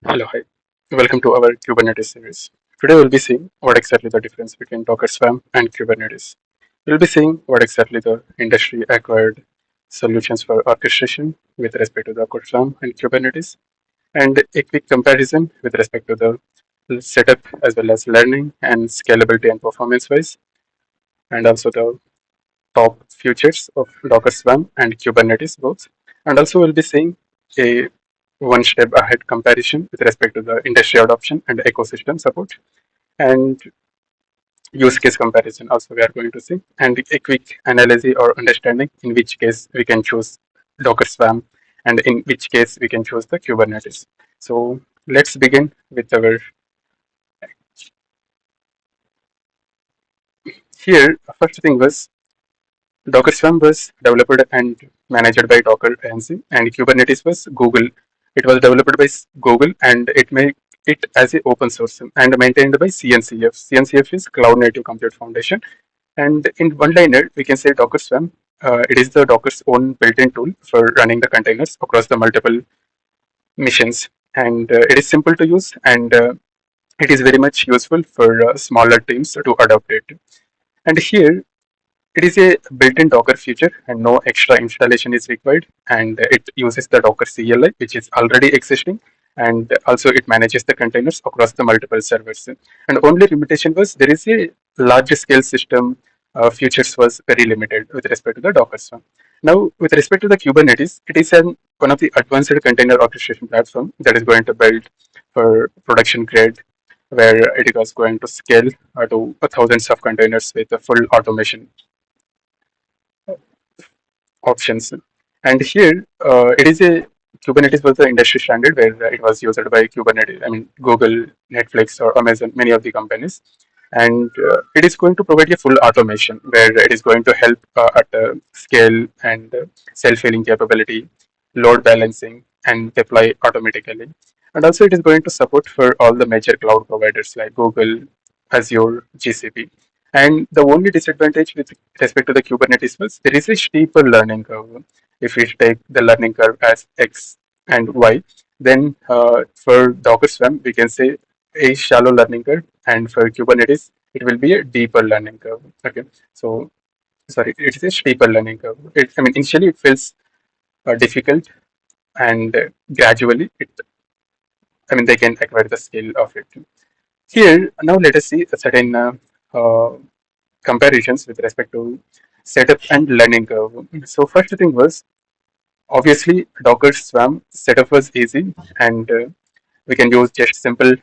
Hello, hi. Welcome to our Kubernetes series. Today we'll be seeing what exactly the difference between Docker Swarm and Kubernetes. We'll be seeing what exactly the industry acquired solutions for orchestration with respect to Docker Swarm and Kubernetes, and a quick comparison with respect to the setup as well as learning and scalability and performance wise, and also the top features of Docker Swarm and Kubernetes both. And also we'll be seeing a one step ahead comparison with respect to the industry adoption and ecosystem support, and use case comparison also we are going to see, and a quick analysis or understanding in which case we can choose Docker Swarm and in which case we can choose the Kubernetes. So let's begin with our here. First thing was Docker Swarm was developed and managed by Docker Ansible, and Kubernetes was Google. It was developed by Google, and it made it as a open source and maintained by CNCF. CNCF is Cloud Native Compute Foundation. And in one liner, we can say Docker Swarm. It is the Docker's own built-in tool for running the containers across the multiple missions, and it is simple to use, and it is very much useful for smaller teams to adopt it. And here it is a built-in Docker feature and no extra installation is required, and it uses the Docker CLI which is already existing, and also it manages the containers across the multiple servers. And only limitation was there is a large scale system features was very limited with respect to the Docker one. Now with respect to the Kubernetes, it is one of the advanced container orchestration platform that is going to build for production grade, where it was going to scale to thousands of containers with a full automation options. And here, it is a Kubernetes was the industry standard where it was used by Kubernetes. I mean, Google, Netflix, or Amazon, many of the companies. And it is going to provide a full automation where it is going to help at scale and self-healing capability, load balancing, and deploy automatically. And also, it is going to support for all the major cloud providers like Google, Azure, GCP. And the only disadvantage with respect to the Kubernetes was there is a steeper learning curve. If we take the learning curve as X and Y, then for Docker Swarm, we can say a shallow learning curve, and for Kubernetes, it will be a deeper learning curve. Okay, so sorry, it is a steeper learning curve. I mean, initially it feels difficult, and gradually, I mean, they can acquire the skill of it. Here, now let us see a certain comparisons with respect to setup and learning curve. So first thing was obviously Docker Swarm setup was easy, and we can use just simple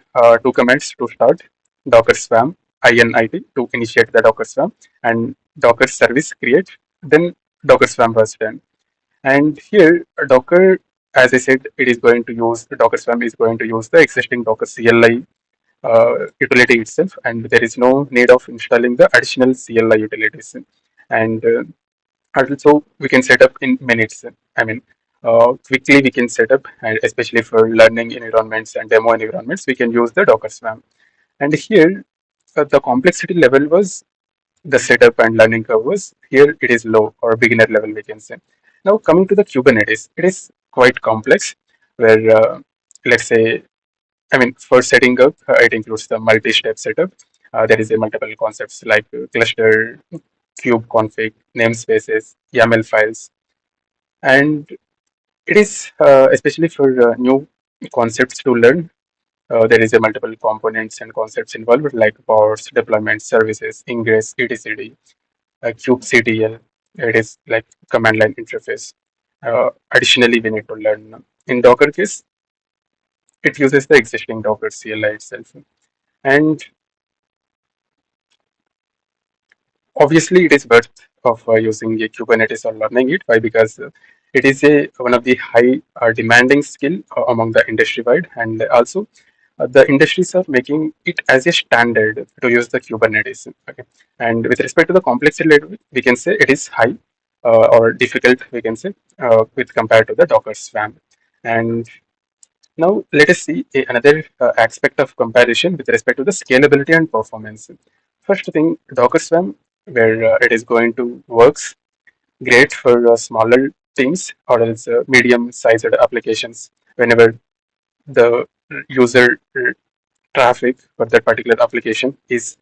two commands to start Docker Swarm init to initiate the Docker Swarm, and Docker service create, then Docker Swarm was done. And here Docker, as I said, it is going to use Docker Swarm is going to use the existing Docker CLI utility itself, and there is no need of installing the additional CLI utilities. And also we can set up in minutes. I mean, quickly we can set up, and especially for learning environments and demo environments, we can use the Docker Swarm. And here, the complexity level was the setup and learning curve was here. It is low or beginner level, we can say. Now coming to the Kubernetes, it is quite complex, where let's say I mean, for setting up, it includes the multi-step setup. There is a multiple concepts like cluster, kube config, namespaces, YAML files, and it is especially for new concepts to learn. There is a multiple components and concepts involved like pods, deployment, services, ingress, etcd, kubectl. It is like command line interface. Additionally, we need to learn in Docker case. It uses the existing Docker CLI itself. And obviously, it is worth of using a Kubernetes or learning it. Why? Because it is a one of the high demanding skill among the industry wide, and also the industries are making it as a standard to use the Kubernetes. Okay, and with respect to the complexity level, we can say it is high or difficult. We can say with compared to the Docker Swarm. And now let us see another aspect of comparison with respect to the scalability and performance. First thing, Docker Swarm, where it is going to works great for smaller teams or else medium-sized applications. Whenever the user traffic for that particular application is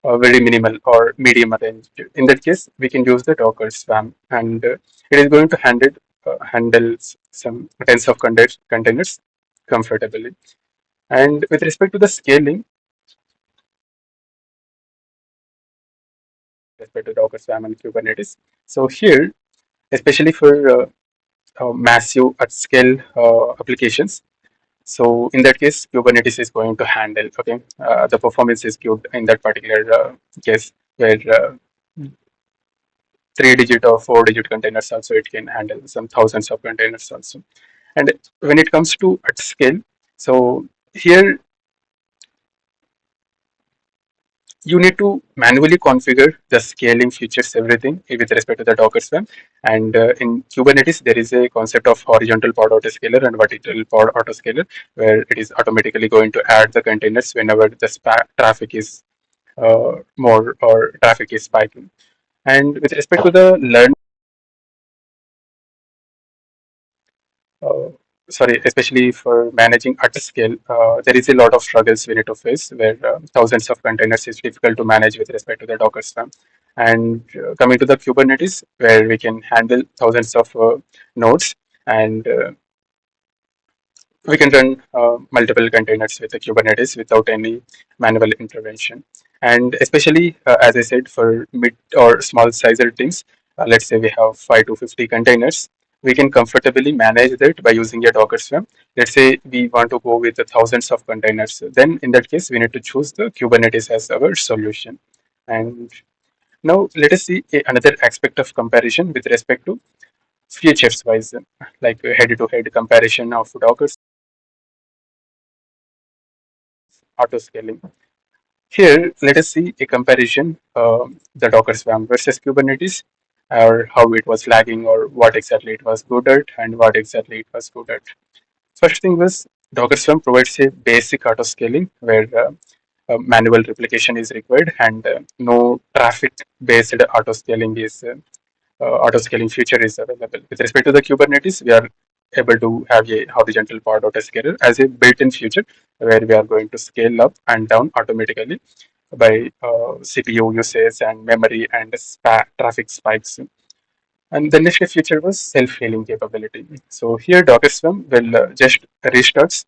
very minimal or medium range. In that case, we can use the Docker Swarm, and it is going to handle some tens of containers comfortably. And with respect to the scaling, respect to Docker Swarm and Kubernetes, so here, especially for massive at scale applications, so in that case, Kubernetes is going to handle. Okay, the performance is good in that particular case where 3-digit or 4-digit containers also it can handle some thousands of containers also. And when it comes to at scale, so here you need to manually configure the scaling features, everything with respect to the Docker Swarm. And in Kubernetes, there is a concept of horizontal pod autoscaler and vertical pod autoscaler, where it is automatically going to add the containers whenever the traffic is more or traffic is spiking. And with respect to the learn uh, sorry, especially for managing at scale, there is a lot of struggles we need to face where thousands of containers is difficult to manage with respect to the Docker Swarm. And coming to the Kubernetes, where we can handle thousands of nodes, and we can run multiple containers with the Kubernetes without any manual intervention. And especially, as I said, for mid or small sizer teams, let's say we have 5 to 50 containers, we can comfortably manage that by using a Docker Swarm. Let's say we want to go with the thousands of containers. Then, in that case, we need to choose the Kubernetes as our solution. And now, let us see another aspect of comparison with respect to features wise, like head to head comparison of Docker auto scaling. Here, let us see a comparison, the Docker Swarm versus Kubernetes, or how it was lagging, or what exactly it was good at, and what exactly it was good at. First thing was Docker Swarm provides a basic auto scaling where manual replication is required, and no traffic based auto scaling is auto scaling feature is available. With respect to the Kubernetes, we are able to have a horizontal pod auto scaler as a built-in feature where we are going to scale up and down automatically by CPU usage and memory and traffic spikes. And the next feature was self-healing capability. So here Docker Swarm will just restarts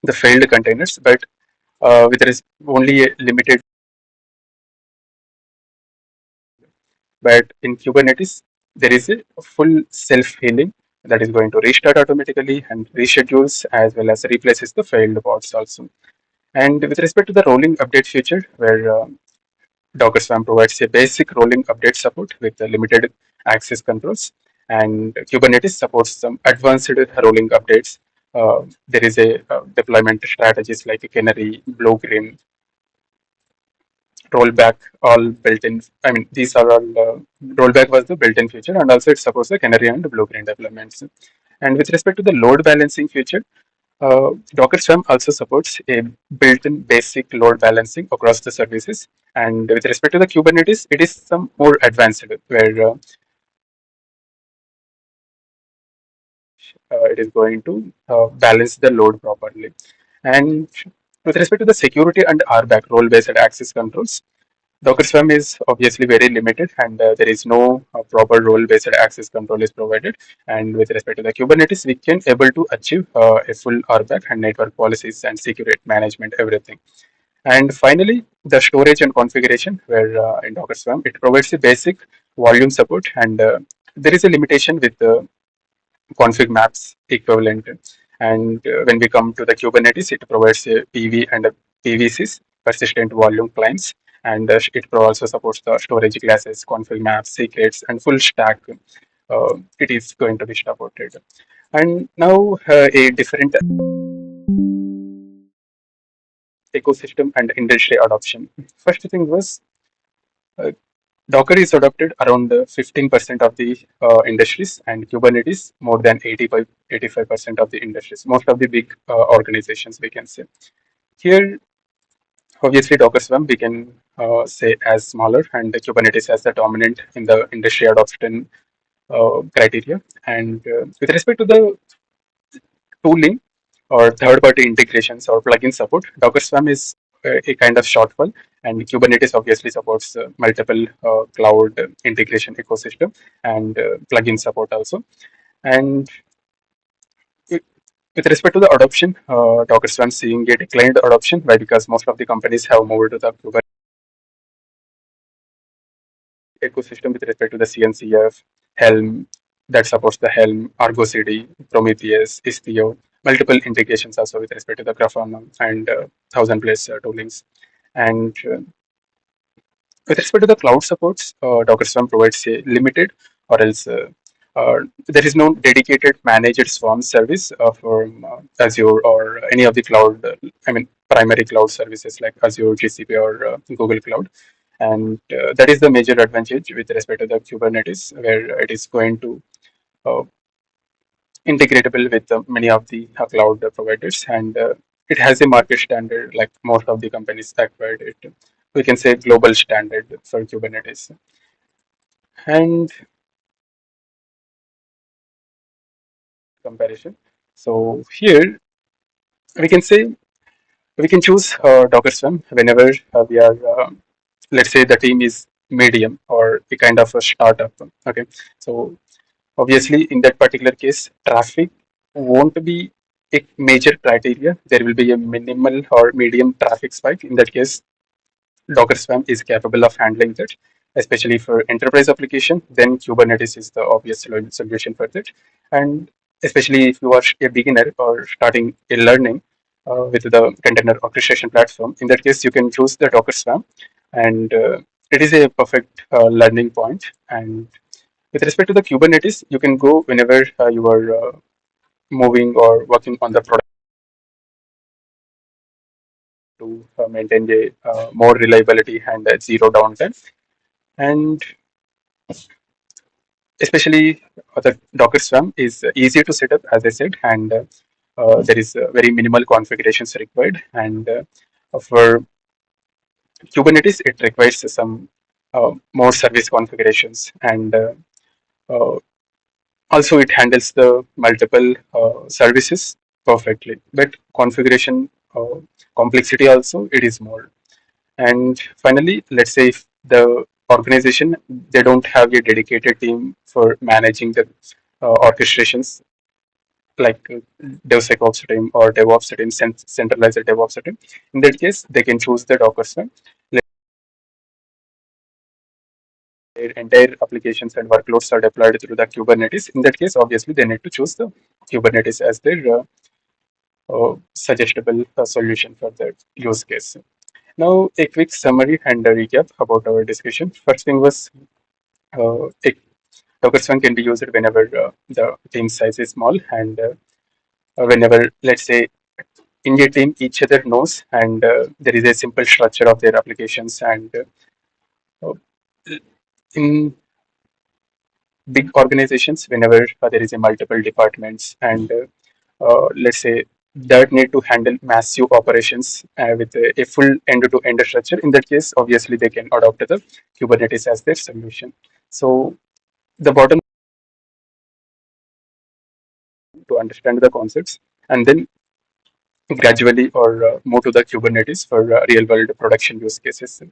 the failed containers, but with only a limited. But in Kubernetes, there is a full self-healing that is going to restart automatically and reschedules as well as replaces the failed pods also. And with respect to the rolling update feature, where Docker Swarm provides a basic rolling update support with limited access controls, and Kubernetes supports some advanced rolling updates. There is a deployment strategies like Canary, Blue Green, rollback, all built in. I mean, these are all rollback was the built in feature, and also it supports the Canary and Blue Green deployments. And with respect to the load balancing feature, Docker Swarm also supports a built-in basic load balancing across the services. And with respect to the Kubernetes, it is some more advanced where it is going to balance the load properly. And with respect to the security and RBAC role-based access controls, Docker Swarm is obviously very limited, and there is no proper role-based access control is provided. And with respect to the Kubernetes, we can able to achieve a full RBAC and network policies and security management, everything. And finally, the storage and configuration, where in Docker Swarm, it provides a basic volume support, and there is a limitation with the config maps equivalent. And when we come to the Kubernetes, it provides a PV and a PVCs, persistent volume clients, and it also supports the storage classes, config maps, secrets, and full stack. It is going to be supported. And now a different ecosystem and industry adoption. First thing was uh, Docker is adopted around 15% of the industries, and Kubernetes more than 85% of the industries, most of the big organizations, we can say. Here, obviously, Docker Swarm we can say as smaller, and Kubernetes as the dominant in the industry adoption criteria. And with respect to the tooling, or third-party integrations or plugin support. Docker Swarm is a kind of shortfall, and Kubernetes obviously supports multiple cloud integration ecosystem and plugin support also. And with with respect to the adoption, Docker Swarm seeing a declined adoption. Why? Because most of the companies have moved to the Kubernetes ecosystem with respect to the CNCF, Helm that supports the Helm, Argo CD, Prometheus, Istio, multiple integrations also with respect to the Grafana and thousand plus toolings. And with respect to the cloud supports, Docker Swarm provides a limited or else there is no dedicated managed Swarm service from Azure or any of the cloud, primary cloud services like Azure, GCP, or Google Cloud. And that is the major advantage with respect to the Kubernetes, where it is going to uh, integratable with many of the cloud providers, and it has a market standard like most of the companies acquired it. We can say global standard for Kubernetes. And comparison. So here we can say we can choose Docker Swarm whenever we are, let's say the team is medium or a kind of a startup. Okay, so obviously in that particular case, traffic won't be a major criteria. There will be a minimal or medium traffic spike. In that case, Docker Swarm is capable of handling that, especially for enterprise application. Then Kubernetes is the obvious solution for that. And especially if you are a beginner or starting a learning with the container orchestration platform, in that case, you can choose the Docker Swarm, and it is a perfect learning point. And with respect to the Kubernetes, you can go whenever you are moving or working on the product to maintain a more reliability and zero downtime. And especially the Docker Swarm is easy to set up, as I said, and there is very minimal configurations required. And for Kubernetes, it requires some more service configurations, and uh, also it handles the multiple services perfectly. But configuration complexity also it is more. And finally, let's say if the organization they don't have a dedicated team for managing the orchestrations like DevSecOps team or DevOps team, centralized DevOps team. In that case, they can choose the Docker Swarm. Their entire applications and workloads are deployed through the Kubernetes. In that case, obviously, they need to choose the Kubernetes as their suggestible solution for that use case. Now, a quick summary and a recap about our discussion. First thing was a Docker Swarm can be used whenever the team size is small, and whenever, let's say, in your team each other knows, and there is a simple structure of their applications, and in big organizations, whenever there is a multiple departments, and let's say that need to handle massive operations with a full end-to-end structure. In that case, obviously they can adopt the Kubernetes as their solution. So the bottom to understand the concepts, and then gradually or move to the Kubernetes for real-world production use cases.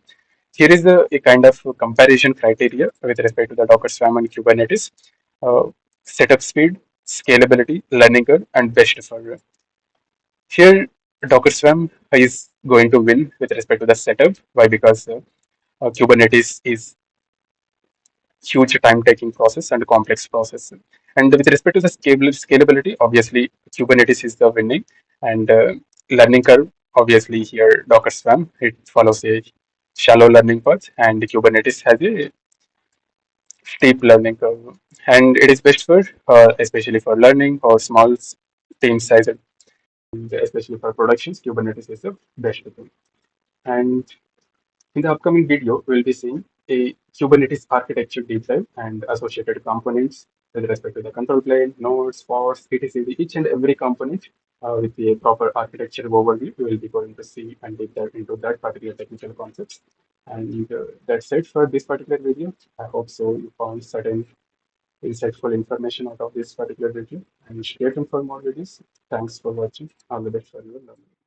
Here is a kind of comparison criteria with respect to the Docker Swarm and Kubernetes. Setup speed, scalability, learning curve, and best for. Here, Docker Swarm is going to win with respect to the setup. Why? Because Kubernetes is huge time-taking process and complex process. And with respect to the scalability, obviously Kubernetes is the winning, and learning curve. Obviously, here Docker Swarm it follows a shallow learning path, and Kubernetes has a steep learning curve, and it is best for especially for learning or small team size, and especially for productions. Kubernetes is the best thing. And in the upcoming video, we'll be seeing a Kubernetes architecture deep dive and associated components with respect to the control plane, nodes, pods, etc. Each and every component with a proper architecture overview, we will be going to see and deep dive into that particular technical concepts. And that's it for this particular video. I hope so you found certain insightful information out of this particular video, and stay tuned for more videos. Thanks for watching. All the best for your learning.